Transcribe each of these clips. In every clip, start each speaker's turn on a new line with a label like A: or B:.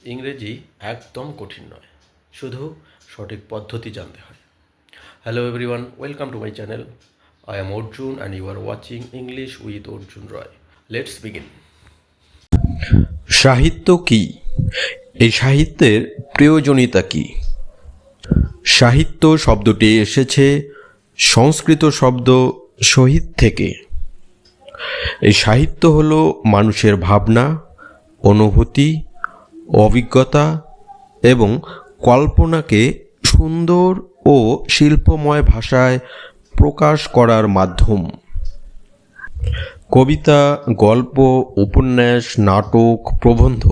A: ইংরেজি একদম কঠিন নয়, শুধু সঠিক পদ্ধতি জানতে হয়। Hello everyone, welcome to my channel. I am Arjun and you are watching English with Arjun Roy. Let's begin.
B: সাহিত্য কি? এই সাহিত্যের প্রয়োজনীয়তা কি? সাহিত্য শব্দটি এসেছে সংস্কৃত শব্দ সহিত থেকে। এই সাহিত্য হলো মানুষের ভাবনা, অনুভূতি, অভিজ্ঞতা এবং কল্পনাকে সুন্দর ও শিল্পময় ভাষায় প্রকাশ করার মাধ্যম। কবিতা, গল্প, উপন্যাস, নাটক, প্রবন্ধ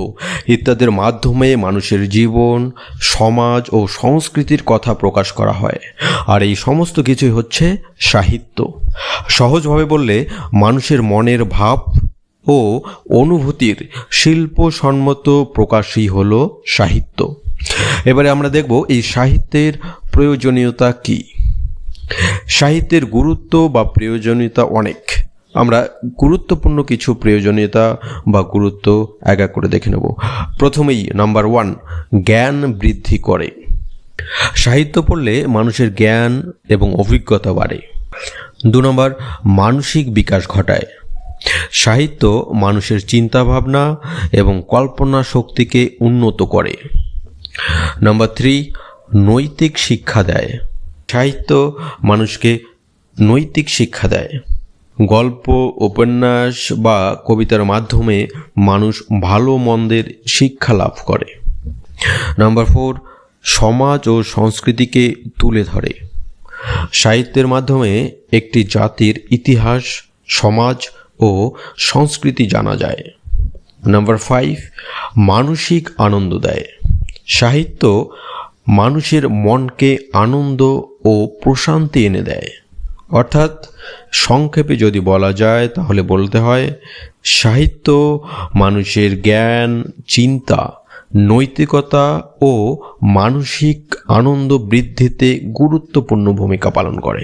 B: ইত্যাদির মাধ্যমে মানুষের জীবন, সমাজ ও সংস্কৃতির কথা প্রকাশ করা হয়। আর এই সমস্ত কিছুই হচ্ছে সাহিত্য। সহজভাবে বললে মানুষের মনের ভাব ও অনুভূতির শিল্পসম্মত প্রকাশই হলো সাহিত্য। এবারে আমরা দেখব এই সাহিত্যের প্রয়োজনীয়তা কি। সাহিত্যের গুরুত্ব বা প্রয়োজনীয়তা অনেক। আমরা গুরুত্বপূর্ণ কিছু প্রয়োজনীয়তা বা গুরুত্ব এক এক করে দেখে নেব। প্রথমেই নাম্বার 1, জ্ঞান বৃদ্ধি করে। সাহিত্য পড়লে মানুষের জ্ঞান এবং অভিজ্ঞতা বাড়ে। 2 নম্বর, মানসিক বিকাশ ঘটায়। সাহিত্য মানুষের চিন্তাভাবনা এবং কল্পনা শক্তিকে উন্নত করে। নাম্বার 3, নৈতিক শিক্ষা দেয়। সাহিত্য মানুষকে নৈতিক শিক্ষা দেয়। গল্প, উপন্যাস বা কবিতার মাধ্যমে মানুষ ভালো মন্দের শিক্ষা লাভ করে। নাম্বার 4, সমাজ ও সংস্কৃতিকে তুলে ধরে। সাহিত্যের মাধ্যমে একটি জাতির ইতিহাস, সমাজ ও সংস্কৃতি জানা যায়। নাম্বার 5, মানসিক আনন্দ দেয়। সাহিত্য মানুষের মনকে আনন্দ ও প্রশান্তি এনে দেয়। অর্থাৎ সংক্ষেপে যদি বলা যায় তাহলে বলতে হয় সাহিত্য মানুষের জ্ঞান, চিন্তা, নৈতিকতা ও মানসিক আনন্দ বৃদ্ধিতে গুরুত্বপূর্ণ ভূমিকা পালন করে।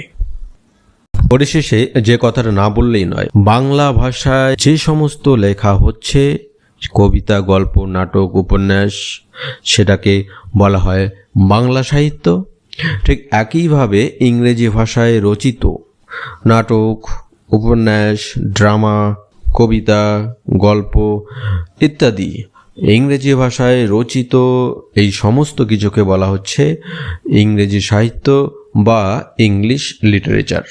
B: পরিশেষে যে কথাটা না বললেই নয়, বাংলা ভাষায় যে সমস্ত লেখা হচ্ছে, কবিতা, গল্প, নাটক, উপন্যাস, সেটাকে বলা হয় বাংলা সাহিত্য। ঠিক একইভাবে ইংরেজি ভাষায় রচিত নাটক, উপন্যাস, ড্রামা, কবিতা, গল্প ইত্যাদি ইংরেজি ভাষায় রচিত এই সমস্ত কিছুকে বলা হচ্ছে ইংরেজি সাহিত্য বা ইংলিশ লিটারেচার।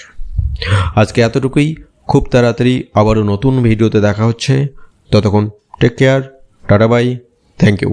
B: আজকে এতটুকুই। খুব তাড়াতাড়ি আবারও নতুন ভিডিওতে দেখা হচ্ছে। ততক্ষণ take care, tata, bye, thank you.